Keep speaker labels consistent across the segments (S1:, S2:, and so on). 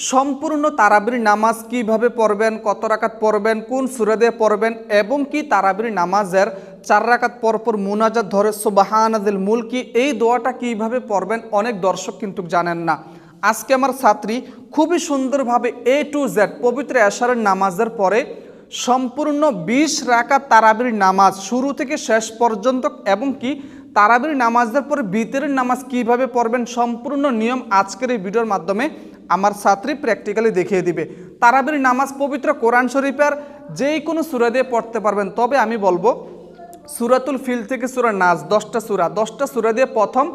S1: সম্পূর্ণ তারাবির নামাজ কিভাবে পড়বেন, কত রাকাত পড়বেন, কোন সূরা দিয়ে পড়বেন এবং কি তারাবির নামাজের 4 রাকাত পরপর মুনাজাত ধরে সুবহানাল মুলকি এই দোয়াটা কিভাবে পড়বেন অনেক দর্শক কিন্তু জানেন না। আজকে আমার ছাত্রী খুবই সুন্দরভাবে A to Z পবিত্র এশারের নামাজের পরে সম্পূর্ণ 20 রাকাত তারাবির নামাজ শুরু থেকে শেষ পর্যন্ত এবং কি তারাবির নামাজের পরে বিতরের নামাজ কিভাবে পড়বেন সম্পূর্ণ নিয়ম আজকের এই ভিডিওর মাধ্যমে আমার ছাত্রী প্র্যাকটিক্যালি দেখিয়ে দিবে। তারাবির নামাজ পবিত্র কোরআন শরীফের যেই কোনো সূরা দিয়ে পড়তে পারবেন, তবে আমি বলবো সূরাতুল ফিল থেকে সূরা নাস 10টা সূরা দিয়ে প্রথম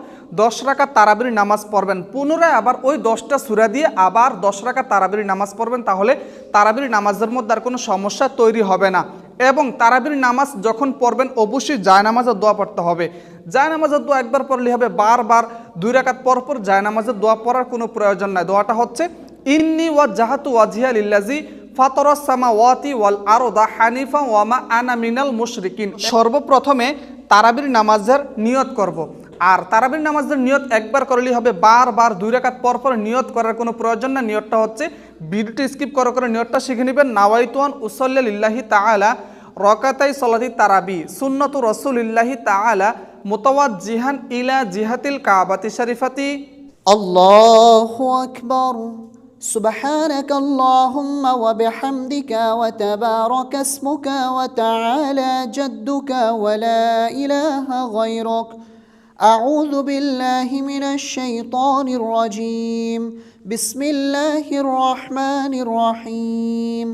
S1: 10 রাকাত তারাবির নামাজ পড়বেন, পুনরায় আবার ওই 10টা সূরা দিয়ে আবার 10 রাকাত তারাবির নামাজ পড়বেন, তাহলে তারাবির নামাজের মধ্যে আর কোনো সমস্যা তৈরি হবে না। এবং তারাবির নামাজ যখন পড়বেন অবশ্যই জায়নামাজের দোয়া পড়তে হবে। জায়নামাজের দোয়া একবার পড়লে হবে, বারবার 2 রাকাত পরপর জায়নামাজের দোয়া পড়ার কোনো প্রয়োজন নাই। দোয়াটা হচ্ছে ইন্নী ওয়াজ্জাহাতু ওয়াজহিয়া লিল্লাযী ফাতারাস সামাওয়াতি ওয়াল আরদা হানিফা ওয়া মা আনা মিনাল মুশরিকিন। সর্বপ্রথমে তারাবির নামাজের নিয়ত করব। আর তারাবির নামাজের নিয়ত একবার করলেই হবে, বারবার 2 রাকাত পরপর নিয়ত করার কোনো প্রয়োজন না। নিয়তটা হচ্ছে ভিডিওটি স্কিপ করে নিয়তটা শিখে নেবেন। নাওয়াইতু আন উসাল্লি লিল্লাহি তাআলা রাকাতাই সালাতি তারাবি সুন্নাতু রাসূলিল্লাহি তাআলা মুতাওয়াজ্জিহান ইলা জিহাতিল কাবাতি শরীফাতি।
S2: আল্লাহু আকবার। سبحانك اللهم وبحمدك وتبارك اسمك وتعالى جدك ولا إله غيرك. أعوذ بالله من الشيطان الرجيم. بسم الله الرحمن الرحيم.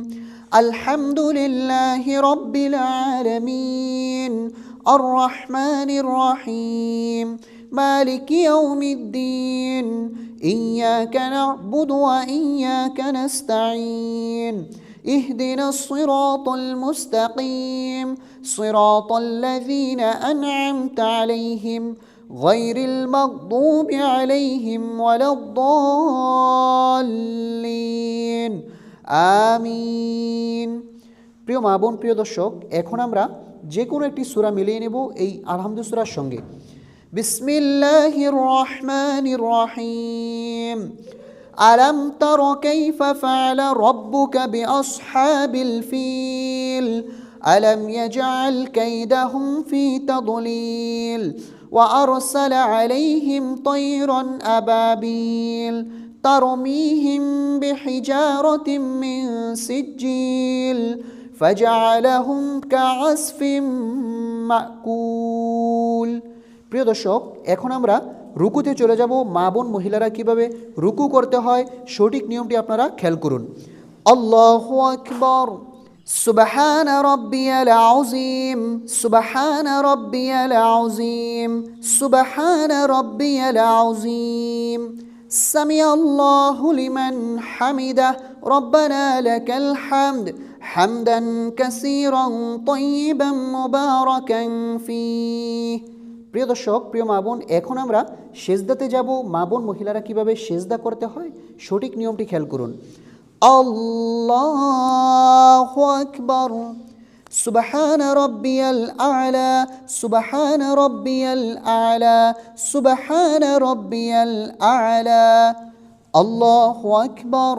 S2: الحمد لله رب العالمين الرحمن الرحيم مالك يوم الدين إياك نعبد وإياك نستعين اهدنا الصراط المستقيم صراط الذين أنعمت عليهم غير المغضوب عليهم ولا الضالين আমিন। প্রিয় মা বোন, প্রিয় দর্শক, এখন আমরা যে কোনো একটি সূরা মিলিয়ে নেব এই আলহামদুলিল্লাহ সূরার সঙ্গে। বিসমিল্লাহির রহমানির রহিম। আলাম তারা কাইফা ফাআলা রাব্বুকা বিআসহাবিল ফিল আলাম ইয়াজআল কাইদাহুম ফি তাদলিল ওয়া আরসালা আলাইহিম তায়রান আবাবিল ترميهم بحجارة من سجيل فجعلهم كعصف مأكول। প্রিয় দর্শক, এখন আমরা রুকুতে চলে যাব। মা বোন মহিলারা কিভাবে রুকু করতে হয় সঠিক নিয়মটি আপনারা খেয়াল করুন। আল্লাহু আকবার। সুবহান রাব্বিয়াল আযীম সুবহান রাব্বিয়াল আযীম সুবহান রাব্বিয়াল আযীম। سمع الله لمن حمده ربنا لك الحمد حمدا كثيرا طيبا مباركا فيه। প্রিয় দর্শক, প্রিয় মা বোন, এখন আমরা সেজদাতে যাব। মা বোন মহিলারা কিভাবে সেজদা করতে হয় সঠিক নিয়মটি খেয়াল করুন। আল্লাহু আকবার। سبحان ربي الأعلى سبحان ربي الأعلى سبحان ربي الأعلى الله أكبر।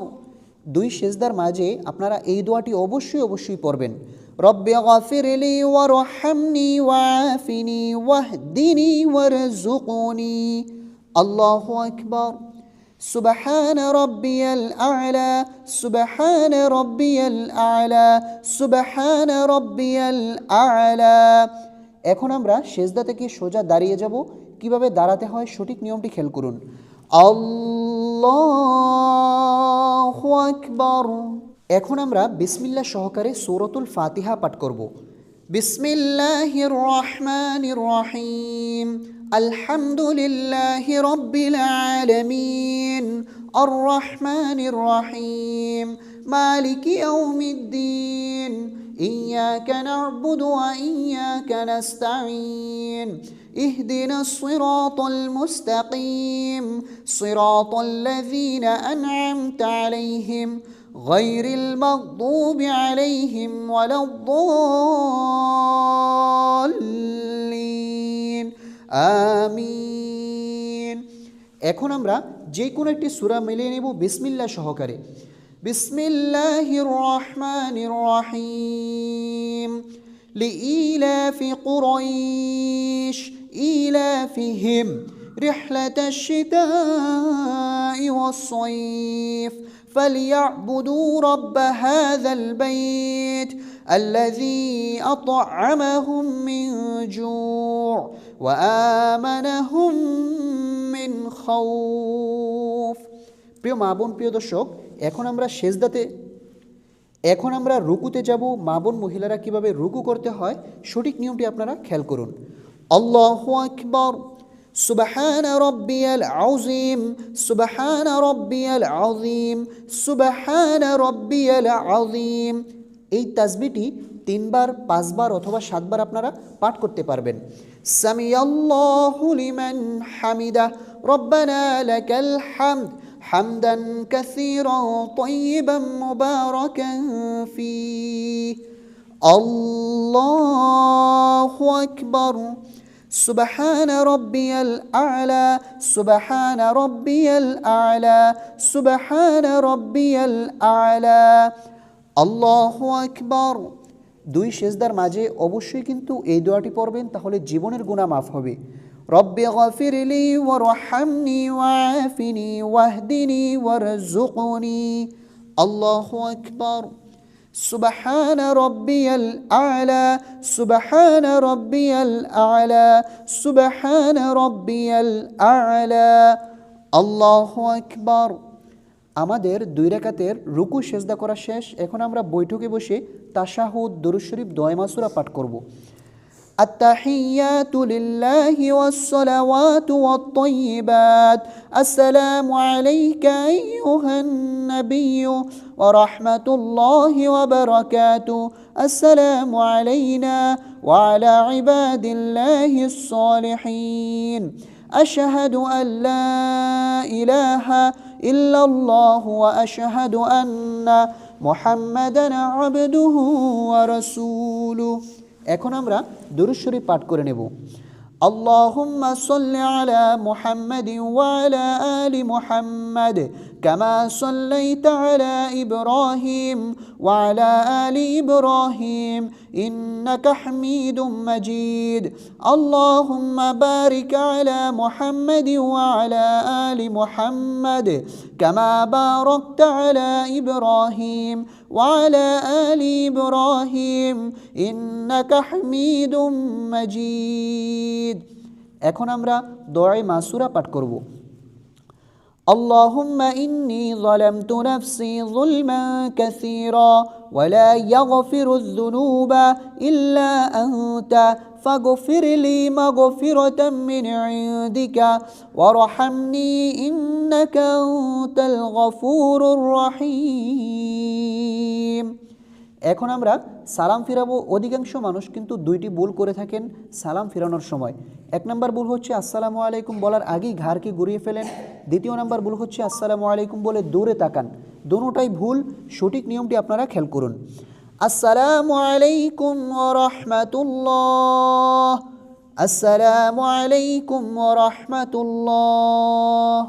S2: দুই সেজদার মাঝে আপনারা এই দোয়াটি অবশ্যই পড়বেন। রব্বি গফিরলি ওয়ারহামনি ওয়াআফিনি ওয়াহদিনি ওয়ারযুকনি। আল্লাহু আকবার। سبحان ربي الأعلى سبحان ربي الأعلى سبحان ربي الأعلى। এখন আমরা সেজদা থেকে সোজা দাঁড়িয়ে যাব। কিভাবে দাঁড়াতে হয় সঠিক নিয়মটি খেয়াল করুন। আল্লাহু আকবার। এখন আমরা বিসমিল্লাহ সহকারে সূরাতুল ফাতিহা পাঠ করব। বিসমিল্লাহির রহমানির রহিম। الحمد لله رب العالمين الرحمن الرحيم مالك يوم الدين إياك نعبد وإياك نستعين اهدنا الصراط المستقيم صراط الذين أنعمت عليهم غير المغضوب عليهم ولا الضالين আমিন। এখন আমরা যে কোনো একটি সূরা মিলিয়ে নেব বিসমিল্লাহ সহকারে। বিসমিল্লাহির রহমানির রহিম। লিইলাফি কুরাইশ ইলাফিহিম রিহলাতাশ শিতাই ওয়াস-সাইফ فليعبدوا رب هذا البيت الذي أطعمهم من جوع وآمنهم من خوف। প্রিয় মা বোন, প্রিয় দর্শক, এখন আমরা রুকুতে যাব। মা বোন মহিলারা কিভাবে রুকু করতে হয় সঠিক নিয়মটি আপনারা খেয়াল করুন। আল্লাহু আকবার। সুবহান রাব্বিয়াল আযীম, সুবহান রাব্বিয়াল আযীম, সুবহান রাব্বিয়াল আযীম। এই তাসবিহটি 3 বার, 5 বার অথবা 7 বার আপনারা পাঠ করতে পারবেন। সামিয়াল্লাহু লিমান হামিদা, রব্বানা লাকাল হামদ হামদান কাসীরান তাইয়িবান মুবারাকান ফীহ। আল্লাহু আকবার। সুবহান রাব্বিয়াল আ'লা, সুবহান রাব্বিয়াল আ'লা, সুবহান রাব্বিয়াল আ'লা। আল্লাহু আকবার। 2 সেজদার মাঝে অবশ্যই কিন্তু এই দোয়াটি পড়বেন, তাহলে জীবনের গুনাহ মাফ হবে। রব্বি গফিরলি ওয়ারহামনি ওয়াআফিনি ওয়াহদিনি ওয়ারযুকনি। আল্লাহু আকবার। সুবহান রাব্বিয়াল আ'লা, সুবহান রাব্বিয়াল আ'লা, সুবহান রাব্বিয়াল আ'লা। আল্লাহু আকবার। আমাদের 2 রাকাতের রুকু সেজদা করা শেষ। এখন আমরা বৈঠকে বসে তাশাহুদ, দরুদ শরীফ, দোয়া মাসুরা পাঠ করব। আত-তাহিয়াতু লিল্লাহি ওয়াস-সালাওয়াতু ওয়াত-তাইয়্যিবাত। আসসালামু আলাইকা আইয়ুহান নাবিয়্যু ওয়া রাহমাতুল্লাহি ওয়া বারাকাতুহু। আসসালামু আলাইনা ওয়া আলা ইবাদিল্লাহিস সালিহিন। আশহাদু আল্লা ইলাহা ইল্লাল্লাহু ওয়া আশহাদু আন্না মুহাম্মাদান আবদুহু ওয়া রাসূলুহু। এখন আমরা দরুদ শরীফ পাঠ করে নেব। আল্লাহুম্মা সাল্লি আলা মুহাম্মাদিন ওয়া আলা আলি মুহাম্মাদ কামা সাল্লাইতা আলা ইব্রাহিম ওয়া আলা আলি ইব্রাহিম ইন্নাকা হামিদুম মাজিদ। আল্লাহুম্মা বারিক আলা মুহাম্মাদিন ওয়া আলা আলি মুহাম্মাদ কামা বারাকতা আলা ইব্রাহিম ওয়া আলা আলি ইব্রাহিম ইন্নাকা হামিদুম মাজিদ। এখন আমরা দোয়ায়ে মাসুরা পাঠ করব। اللهم إني ظلمت نفسي ظلما كثيرا ولا يغفر الذنوب إلا أنت فاغفر لي مغفرة من عندك وارحمني إنك أنت الغفور الرحيم। এখন আমরা সালাম ফিরাবো। অধিকাংশ মানুষ কিন্তু 2টি ভুল করে থাকেন সালাম ফিরানোর সময়। 1 নম্বর ভুল হচ্ছে আসসালামু আলাইকুম বলার আগেই ঘাড়কে ঘুরিয়ে ফেলেন। 2য় নম্বর ভুল হচ্ছে আসসালামু আলাইকুম বলে দূরে তাকান। দুটোটাই ভুল। সঠিক নিয়মটি আপনারা খেয়াল করুন। আসসালামু আলাইকুম ওয়া রাহমাতুল্লাহ, আসসালামু আলাইকুম ওয়া রাহমাতুল্লাহ।